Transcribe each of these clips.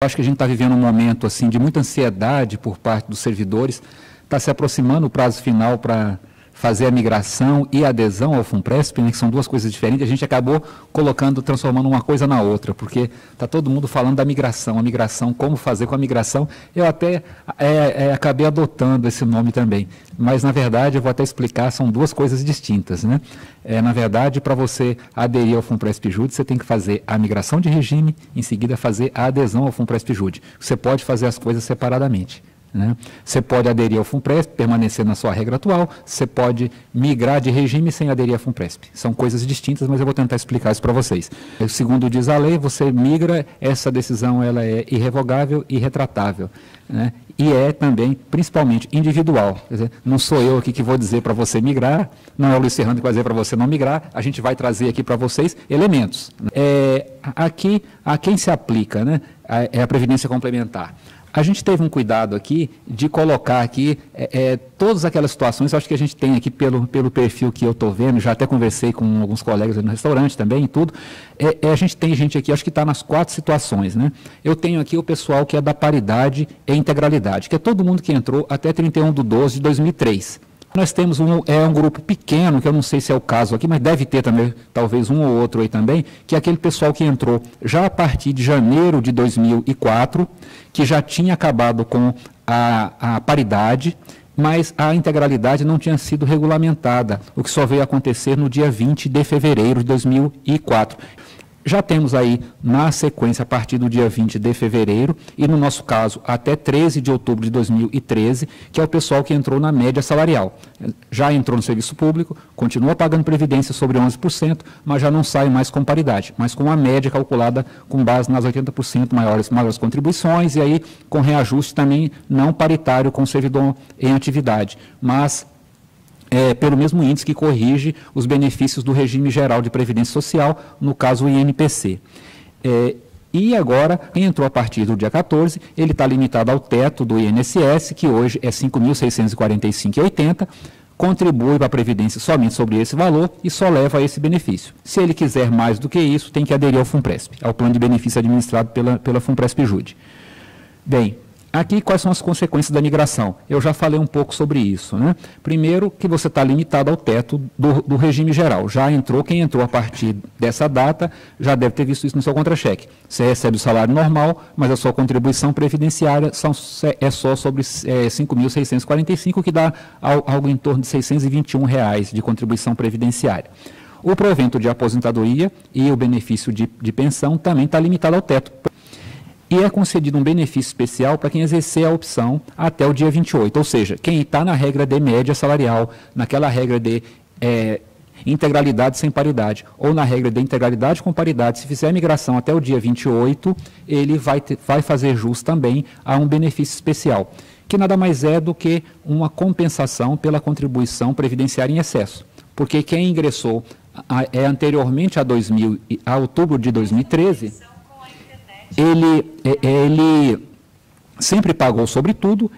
Acho que a gente está vivendo um momento assim, de muita ansiedade por parte dos servidores. Está se aproximando o prazo final para fazer a migração e a adesão ao FUNPRESP, né, que são duas coisas diferentes. A gente acabou transformando uma coisa na outra, porque está todo mundo falando da migração, a migração, como fazer com a migração. Eu até acabei adotando esse nome também, mas na verdade, eu vou até explicar, são duas coisas distintas, né? Na verdade, para você aderir ao FUNPRESP-JUDE, você tem que fazer a migração de regime, em seguida fazer a adesão ao FUNPRESP-JUDE. Você pode fazer as coisas separadamente, né? Você pode aderir ao FUNPRESP, permanecer na sua regra atual, você pode migrar de regime sem aderir ao FUNPRESP. São coisas distintas, mas eu vou tentar explicar isso para vocês. Segundo diz a lei, você migra, essa decisão ela é irrevogável e retratável, né? E é também, principalmente, individual. Quer dizer, não sou eu aqui que vou dizer para você migrar, não é o Luiz Serrano que vai dizer para você não migrar, a gente vai trazer aqui para vocês elementos. Aqui, a quem se aplica, né, é a Previdência Complementar. A gente teve um cuidado aqui de colocar aqui todas aquelas situações, acho que a gente tem aqui pelo perfil que eu estou vendo, já até conversei com alguns colegas no restaurante também e tudo, a gente tem gente aqui, acho que está nas 4 situações, né? Eu tenho aqui o pessoal que é da paridade e integralidade, que é todo mundo que entrou até 31/12/2003. Nós temos um grupo pequeno, que eu não sei se é o caso aqui, mas deve ter também, talvez um ou outro aí também, que é aquele pessoal que entrou já a partir de janeiro de 2004, que já tinha acabado com a paridade, mas a integralidade não tinha sido regulamentada, o que só veio acontecer no dia 20 de fevereiro de 2004. Já temos aí, na sequência, a partir do dia 20 de fevereiro, e no nosso caso, até 13 de outubro de 2013, que é o pessoal que entrou na média salarial. Já entrou no serviço público, continua pagando previdência sobre 11%, mas já não sai mais com paridade, mas com a média calculada com base nas 80% maiores contribuições, e aí com reajuste também não paritário com o servidor em atividade, mas pelo mesmo índice que corrige os benefícios do regime geral de previdência social, no caso o INPC. E agora, quem entrou a partir do dia 14, ele está limitado ao teto do INSS, que hoje é R$ 5.645,80, contribui para a Previdência somente sobre esse valor e só leva a esse benefício. Se ele quiser mais do que isso, tem que aderir ao FUNPRESP, ao plano de benefício administrado pela FUNPRESP-JUDE. Bem, aqui, quais são as consequências da migração? Eu já falei um pouco sobre isso, né? Primeiro, que você está limitado ao teto do regime geral. Já entrou, quem entrou a partir dessa data, já deve ter visto isso no seu contra-cheque. Você recebe o salário normal, mas a sua contribuição previdenciária é só sobre R$ 5.645, que dá algo em torno de R$ 621 de contribuição previdenciária. O provento de aposentadoria e o benefício de pensão também está limitado ao teto. E é concedido um benefício especial para quem exercer a opção até o dia 28, ou seja, quem está na regra de média salarial, naquela regra de integralidade sem paridade, ou na regra de integralidade com paridade, se fizer a migração até o dia 28, ele vai fazer jus também a um benefício especial, que nada mais é do que uma compensação pela contribuição previdenciária em excesso, porque quem ingressou anteriormente a outubro de 2013... Ele sempre pagou sobre tudo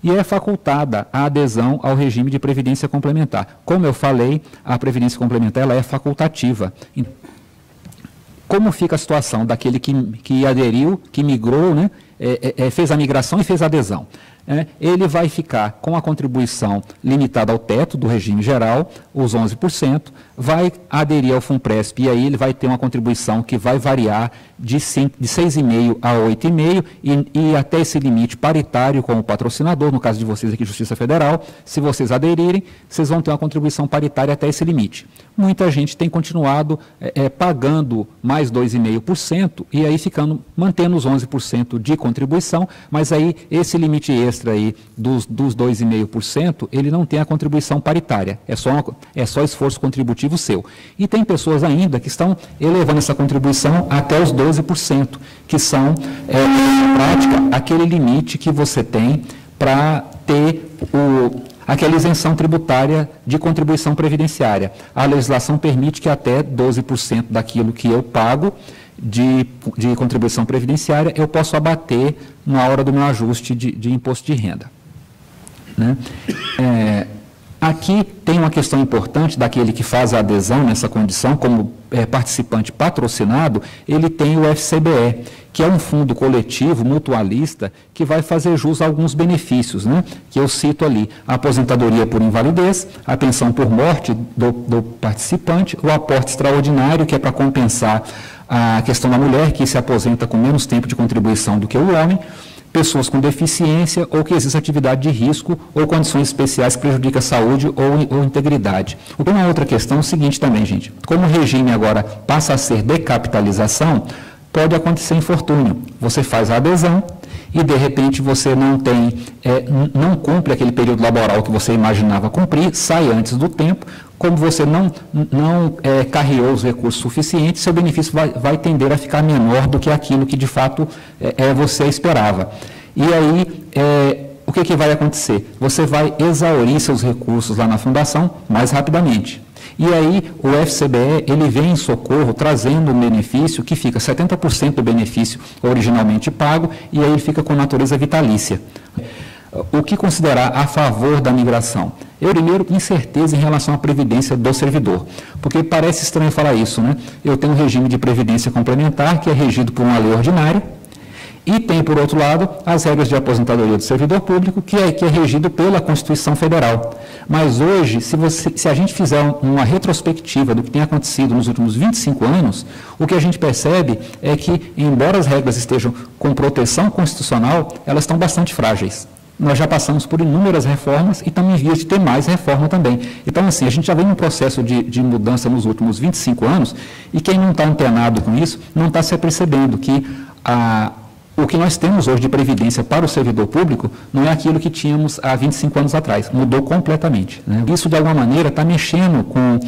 e é facultada a adesão ao regime de previdência complementar. Como eu falei, a previdência complementar ela é facultativa. Como fica a situação daquele que aderiu, que migrou, né, fez a migração e fez a adesão? Ele vai ficar com a contribuição limitada ao teto do regime geral, os 11%, vai aderir ao FUNPRESP e aí ele vai ter uma contribuição que vai variar de 6,5% a 8,5% e até esse limite paritário com o patrocinador, no caso de vocês aqui, Justiça Federal. Se vocês aderirem, vocês vão ter uma contribuição paritária até esse limite. Muita gente tem continuado pagando mais 2,5% e aí mantendo os 11% de contribuição, mas aí esse limite extra aí dos 2,5%, ele não tem a contribuição paritária, é só esforço contributivo seu. E tem pessoas ainda que estão elevando essa contribuição até os 12%, que são, na prática, aquele limite que você tem para ter aquela isenção tributária de contribuição previdenciária. A legislação permite que até 12% daquilo que eu pago de contribuição previdenciária eu posso abater na hora do meu ajuste de imposto de renda, né? Aqui tem uma questão importante daquele que faz a adesão nessa condição, como participante patrocinado, ele tem o FCBE, que é um fundo coletivo, mutualista, que vai fazer jus a alguns benefícios, né? Que eu cito ali: a aposentadoria por invalidez, a pensão por morte do participante, o aporte extraordinário, que é para compensar a questão da mulher, que se aposenta com menos tempo de contribuição do que o homem, pessoas com deficiência ou que existe atividade de risco ou condições especiais que prejudicam a saúde ou integridade. Uma outra questão é o seguinte também, gente: como o regime agora passa a ser decapitalização, pode acontecer infortúnio. Você faz a adesão e, de repente, você não cumpre aquele período laboral que você imaginava cumprir, sai antes do tempo. Como você não carreou os recursos suficientes, seu benefício vai tender a ficar menor do que aquilo que, de fato, você esperava. E aí, o que vai acontecer? Você vai exaurir seus recursos lá na fundação mais rapidamente. E aí, o FCBE, ele vem em socorro, trazendo um benefício que fica 70% do benefício originalmente pago, e aí ele fica com natureza vitalícia. O que considerar a favor da migração? Primeiro, incerteza em relação à previdência do servidor, porque parece estranho falar isso, né? Eu tenho um regime de previdência complementar que é regido por uma lei ordinária, e tem, por outro lado, as regras de aposentadoria do servidor público, que é regido pela Constituição Federal. Mas hoje, se a gente fizer uma retrospectiva do que tem acontecido nos últimos 25 anos, o que a gente percebe é que, embora as regras estejam com proteção constitucional, elas estão bastante frágeis. Nós já passamos por inúmeras reformas e estamos em vias de ter mais reforma também. Então, assim, a gente já vem num processo de mudança nos últimos 25 anos, e quem não está antenado com isso não está se apercebendo que o que nós temos hoje de previdência para o servidor público não é aquilo que tínhamos há 25 anos atrás, mudou completamente, né? Isso, de alguma maneira, está mexendo com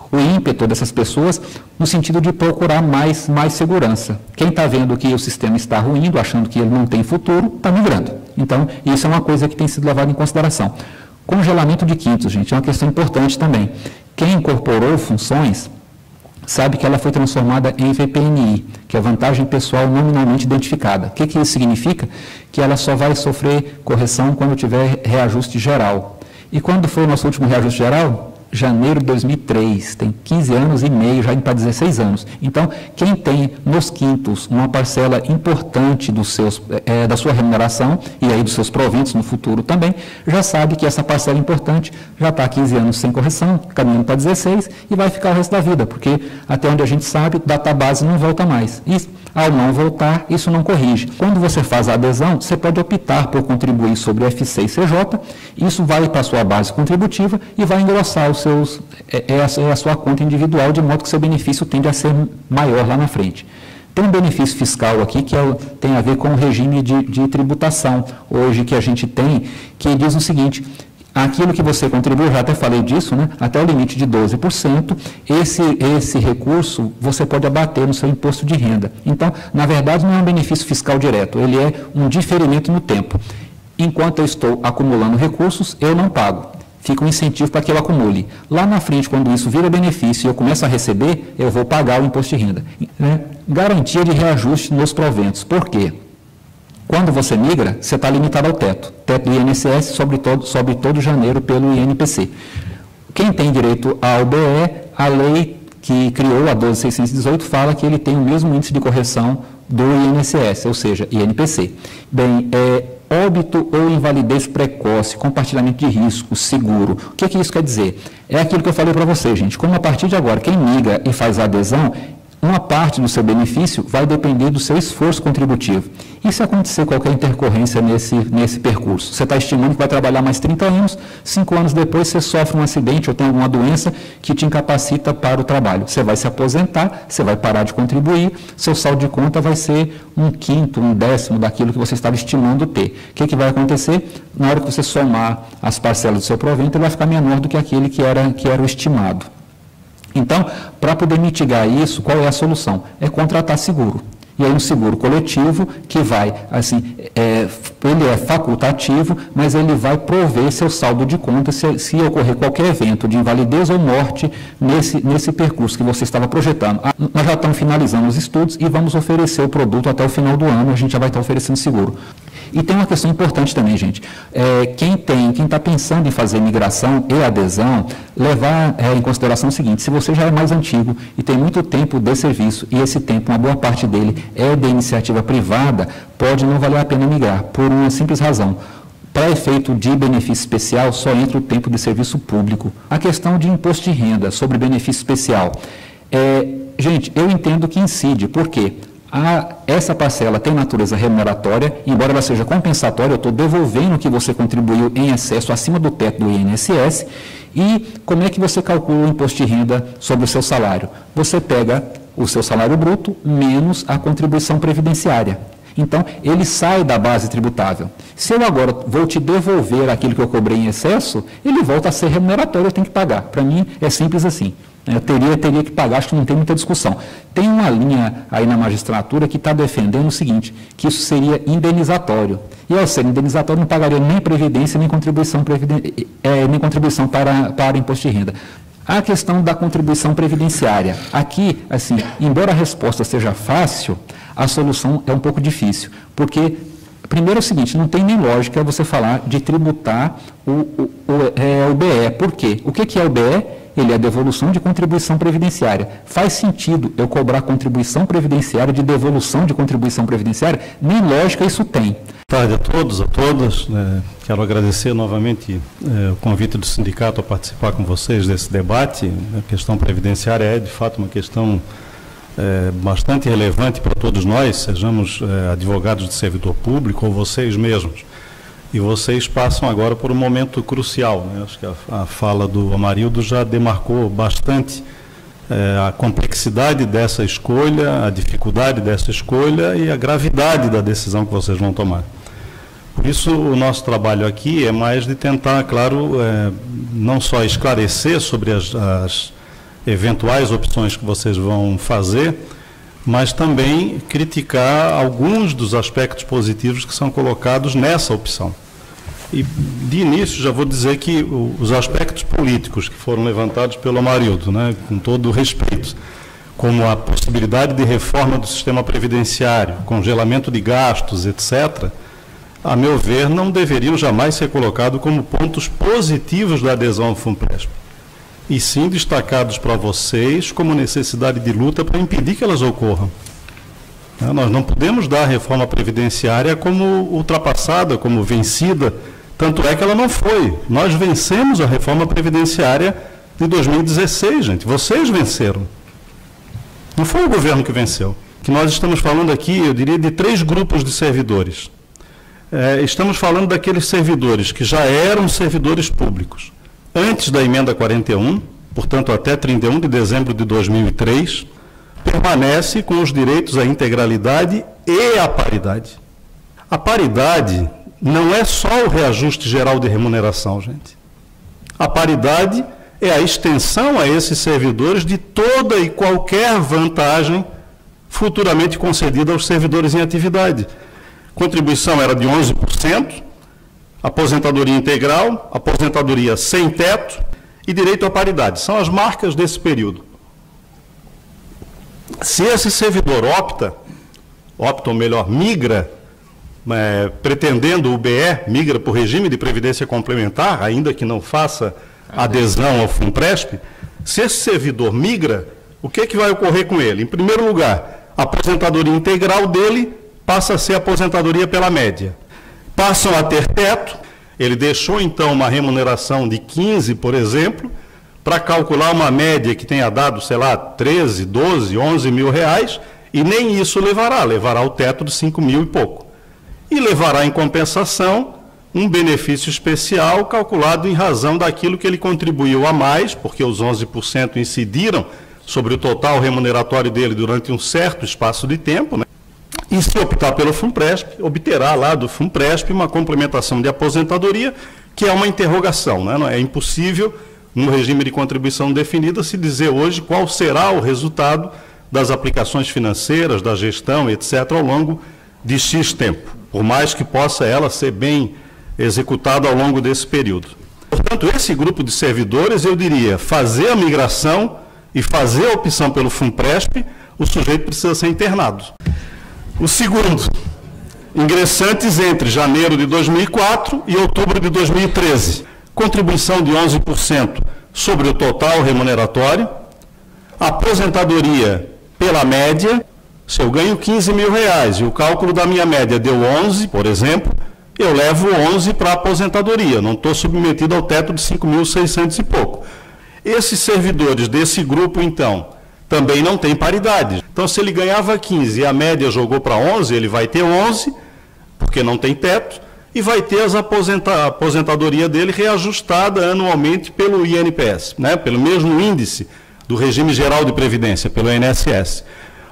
o ímpeto dessas pessoas no sentido de procurar mais segurança. Quem está vendo que o sistema está ruindo, achando que ele não tem futuro, está migrando. Então, isso é uma coisa que tem sido levada em consideração. Congelamento de quintos, gente, é uma questão importante também. Quem incorporou funções sabe que ela foi transformada em VPNI, que é vantagem pessoal nominalmente identificada. O que isso significa? Que ela só vai sofrer correção quando tiver reajuste geral. E quando foi o nosso último reajuste geral? Janeiro de 2003, tem 15 anos e meio, já indo para 16 anos. Então, quem tem nos quintos uma parcela importante da sua remuneração e aí dos seus proventos no futuro também, já sabe que essa parcela importante já está há 15 anos sem correção, caminhando para 16 e vai ficar o resto da vida, porque até onde a gente sabe, database não volta mais. E ao não voltar, isso não corrige. Quando você faz a adesão, você pode optar por contribuir sobre o FC e CJ, isso vai para a sua base contributiva e vai engrossar a sua conta individual, de modo que seu benefício tende a ser maior lá na frente. Tem um benefício fiscal aqui que tem a ver com o regime de tributação hoje que a gente tem, que diz o seguinte: aquilo que você contribuiu, já até falei disso, né? Até o limite de 12%, esse recurso você pode abater no seu imposto de renda. Então, na verdade, não é um benefício fiscal direto, ele é um diferimento no tempo. Enquanto eu estou acumulando recursos, eu não pago. Fica um incentivo para que eu acumule. Lá na frente, quando isso vira benefício e eu começo a receber, eu vou pagar o imposto de renda. Garantia de reajuste nos proventos. Por quê? Quando você migra, você está limitado ao teto do INSS, sobe todo janeiro pelo INPC. Quem tem direito ao BE, a lei que criou a 12.618 fala que ele tem o mesmo índice de correção do INSS, ou seja, INPC. Bem, óbito ou invalidez precoce, compartilhamento de risco, seguro. O que isso quer dizer? É aquilo que eu falei para vocês, gente. Como a partir de agora, quem migra e faz a adesão, uma parte do seu benefício vai depender do seu esforço contributivo. E se acontecer qualquer intercorrência nesse percurso? Você está estimando que vai trabalhar mais 30 anos, 5 anos depois você sofre um acidente ou tem alguma doença que te incapacita para o trabalho. Você vai se aposentar, você vai parar de contribuir, seu saldo de conta vai ser 1/5, 1/10 daquilo que você estava estimando ter. O que vai acontecer? Na hora que você somar as parcelas do seu provento, ele vai ficar menor do que aquele que era o estimado. Então, para poder mitigar isso, qual é a solução? É contratar seguro. E aí um seguro coletivo que vai, assim, ele é facultativo, mas ele vai prover seu saldo de conta se ocorrer qualquer evento de invalidez ou morte nesse percurso que você estava projetando. Nós já estamos finalizando os estudos e vamos oferecer o produto até o final do ano, a gente já vai estar oferecendo seguro. E tem uma questão importante também, gente. Quem está pensando em fazer migração e adesão, levar em consideração o seguinte: se você já é mais antigo e tem muito tempo de serviço, e esse tempo, uma boa parte dele é de iniciativa privada, pode não valer a pena migrar, por uma simples razão. Para efeito de benefício especial, só entra o tempo de serviço público. A questão de imposto de renda sobre benefício especial. Gente, eu entendo que incide, por quê? Essa parcela tem natureza remuneratória, embora ela seja compensatória, eu estou devolvendo o que você contribuiu em excesso acima do teto do INSS. E como é que você calcula o imposto de renda sobre o seu salário? Você pega o seu salário bruto menos a contribuição previdenciária. Então, ele sai da base tributável. Se eu agora vou te devolver aquilo que eu cobrei em excesso, ele volta a ser remuneratório, eu tenho que pagar. Para mim, é simples assim. Eu teria que pagar, acho que não tem muita discussão. Tem uma linha aí na magistratura que está defendendo o seguinte, que isso seria indenizatório. E ao ser indenizatório, não pagaria nem previdência, nem contribuição para imposto de renda. A questão da contribuição previdenciária. Aqui, assim, embora a resposta seja fácil, a solução é um pouco difícil. Porque, primeiro é o seguinte, não tem nem lógica você falar de tributar o BE. Por quê? O que é o BE? Ele é a devolução de contribuição previdenciária. Faz sentido eu cobrar contribuição previdenciária de devolução de contribuição previdenciária? Nem lógica isso tem. Boa tarde a todos, a todas. Quero agradecer novamente o convite do sindicato a participar com vocês desse debate. A questão previdenciária é, de fato, uma questão bastante relevante para todos nós, sejamos advogados de servidor público ou vocês mesmos. E vocês passam agora por um momento crucial, né? Acho que a fala do Amarildo já demarcou bastante a complexidade dessa escolha, a dificuldade dessa escolha e a gravidade da decisão que vocês vão tomar. Por isso, o nosso trabalho aqui é mais de tentar, claro, não só esclarecer sobre as eventuais opções que vocês vão fazer, mas também criticar alguns dos aspectos positivos que são colocados nessa opção. E, de início, já vou dizer que os aspectos políticos que foram levantados pelo Amarildo, né, com todo o respeito, como a possibilidade de reforma do sistema previdenciário, congelamento de gastos, etc., a meu ver, não deveriam jamais ser colocados como pontos positivos da adesão ao FUNPRESP, e sim destacados para vocês como necessidade de luta para impedir que elas ocorram. Nós não podemos dar a reforma previdenciária como ultrapassada, como vencida, tanto é que ela não foi. Nós vencemos a reforma previdenciária de 2016, gente. Vocês venceram. Não foi o governo que venceu. Que nós estamos falando aqui, eu diria, de 3 grupos de servidores. Estamos falando daqueles servidores que já eram servidores públicos antes da emenda 41, portanto até 31 de dezembro de 2003, permanece com os direitos à integralidade e à paridade. A paridade não é só o reajuste geral de remuneração, gente. A paridade é a extensão a esses servidores de toda e qualquer vantagem futuramente concedida aos servidores em atividade. Contribuição era de 11%, aposentadoria integral, aposentadoria sem teto e direito à paridade. São as marcas desse período. Se esse servidor opta ou melhor, migra, pretendendo o BE, migra para o regime de previdência complementar, ainda que não faça adesão ao FUNPRESP, se esse servidor migra, o que é que vai ocorrer com ele? Em primeiro lugar, a aposentadoria integral dele passa a ser aposentadoria pela média. Passam a ter teto, ele deixou então uma remuneração de 15, por exemplo, para calcular uma média que tenha dado, sei lá, 13, 12, 11 mil reais, e nem isso levará o teto de 5 mil e pouco. E levará em compensação um benefício especial calculado em razão daquilo que ele contribuiu a mais, porque os 11% incidiram sobre o total remuneratório dele durante um certo espaço de tempo, né? E se optar pelo FUNPRESP, obterá lá do FUNPRESP uma complementação de aposentadoria, que é uma interrogação, né? Não é impossível, no regime de contribuição definida, se dizer hoje qual será o resultado das aplicações financeiras, da gestão, etc., ao longo de X tempo, por mais que possa ela ser bem executada ao longo desse período. Portanto, esse grupo de servidores, eu diria, fazer a migração e fazer a opção pelo FUNPRESP, o sujeito precisa ser internado. O segundo, ingressantes entre janeiro de 2004 e outubro de 2013, contribuição de 11% sobre o total remuneratório, aposentadoria pela média. Se eu ganho 15 mil reais e o cálculo da minha média deu 11, por exemplo, eu levo 11 para a aposentadoria, não estou submetido ao teto de 5.600 e pouco. Esses servidores desse grupo, então, também não tem paridade. Então, se ele ganhava 15 e a média jogou para 11, ele vai ter 11, porque não tem teto, e vai ter a aposentadoria dele reajustada anualmente pelo INPS, né, pelo mesmo índice do Regime Geral de Previdência, pelo INSS.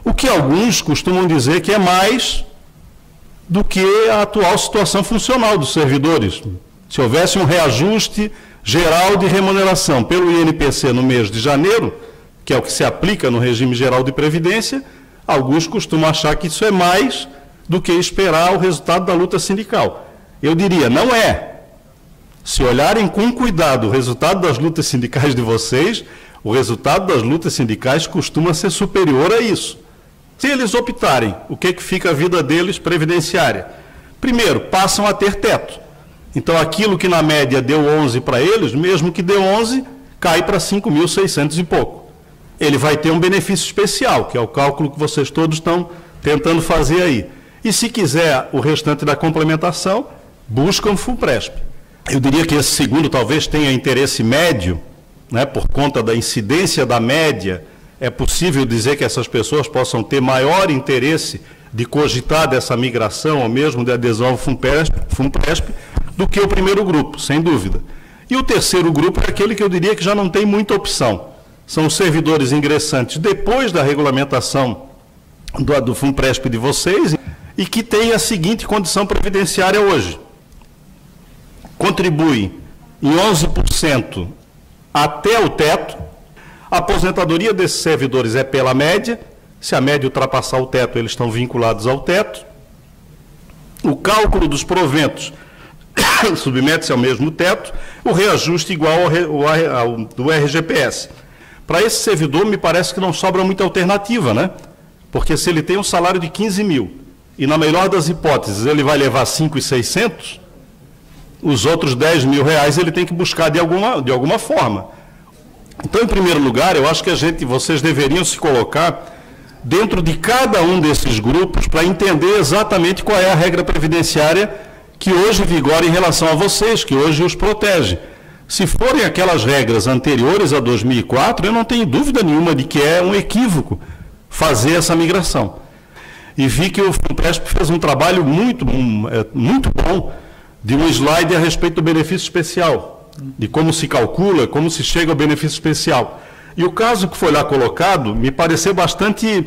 O que alguns costumam dizer que é mais do que a atual situação funcional dos servidores. Se houvesse um reajuste geral de remuneração pelo INPC no mês de janeiro, que é o que se aplica no Regime Geral de Previdência, alguns costumam achar que isso é mais do que esperar o resultado da luta sindical. Eu diria, não é. Se olharem com cuidado o resultado das lutas sindicais de vocês, o resultado das lutas sindicais costuma ser superior a isso. Se eles optarem, o que fica a vida deles previdenciária? Primeiro, passam a ter teto. Então, aquilo que na média deu 11 para eles, mesmo que deu 11, cai para 5.600 e pouco. Ele vai ter um benefício especial, que é o cálculo que vocês todos estão tentando fazer aí. E se quiser o restante da complementação, buscam FUNPRESP. Eu diria que esse segundo talvez tenha interesse médio, né, por conta da incidência da média. É possível dizer que essas pessoas possam ter maior interesse de cogitar dessa migração, ou mesmo de adesão ao FUNPRESP, do que o primeiro grupo, sem dúvida. E o terceiro grupo é aquele que eu diria que já não tem muita opção. São os servidores ingressantes depois da regulamentação do FUNPRESP de vocês e que têm a seguinte condição previdenciária hoje. Contribuem em 11% até o teto. A aposentadoria desses servidores é pela média. Se a média ultrapassar o teto, eles estão vinculados ao teto. O cálculo dos proventos submete-se ao mesmo teto, o reajuste igual ao do RGPS. Para esse servidor, me parece que não sobra muita alternativa, né? Porque se ele tem um salário de 15 mil, e na melhor das hipóteses ele vai levar 5.600, os outros 10 mil reais ele tem que buscar de alguma forma. Então, em primeiro lugar, eu acho que vocês deveriam se colocar dentro de cada um desses grupos para entender exatamente qual é a regra previdenciária que hoje vigora em relação a vocês, que hoje os protege. Se forem aquelas regras anteriores a 2004, eu não tenho dúvida nenhuma de que é um equívoco fazer essa migração. E vi que o FUNPRESP fez um trabalho muito bom de um slide a respeito do benefício especial, de como se calcula, como se chega ao benefício especial. E o caso que foi lá colocado me pareceu bastante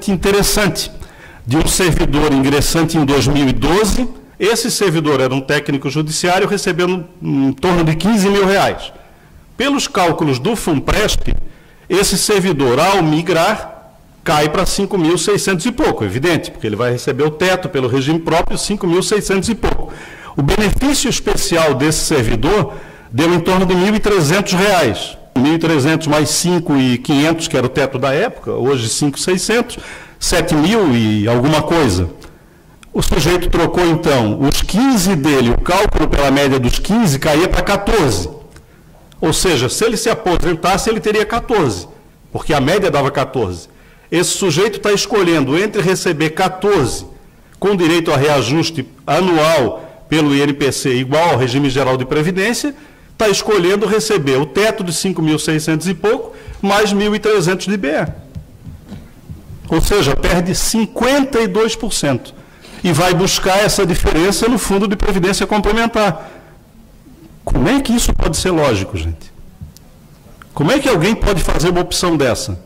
interessante, de um servidor ingressante em 2012. Esse servidor era um técnico judiciário recebendo em torno de 15 mil reais. Pelos cálculos do FUNPRESP, esse servidor, ao migrar, cai para 5.600 e pouco, evidente, porque ele vai receber o teto pelo regime próprio, 5.600 e pouco. O benefício especial desse servidor deu em torno de R$ 1.300. 1.300 mais 5.500, que era o teto da época, hoje 5.600, 7.000 e alguma coisa. O sujeito trocou, então, os 15 dele, o cálculo pela média dos 15 caía para 14. Ou seja, se ele se aposentasse, ele teria 14, porque a média dava 14. Esse sujeito está escolhendo entre receber 14, com direito a reajuste anual pelo INPC igual ao regime geral de previdência, está escolhendo receber o teto de 5.600 e pouco, mais 1.300 de BE. Ou seja, perde 52%. E vai buscar essa diferença no fundo de previdência complementar. Como é que isso pode ser lógico, gente? Como é que alguém pode fazer uma opção dessa?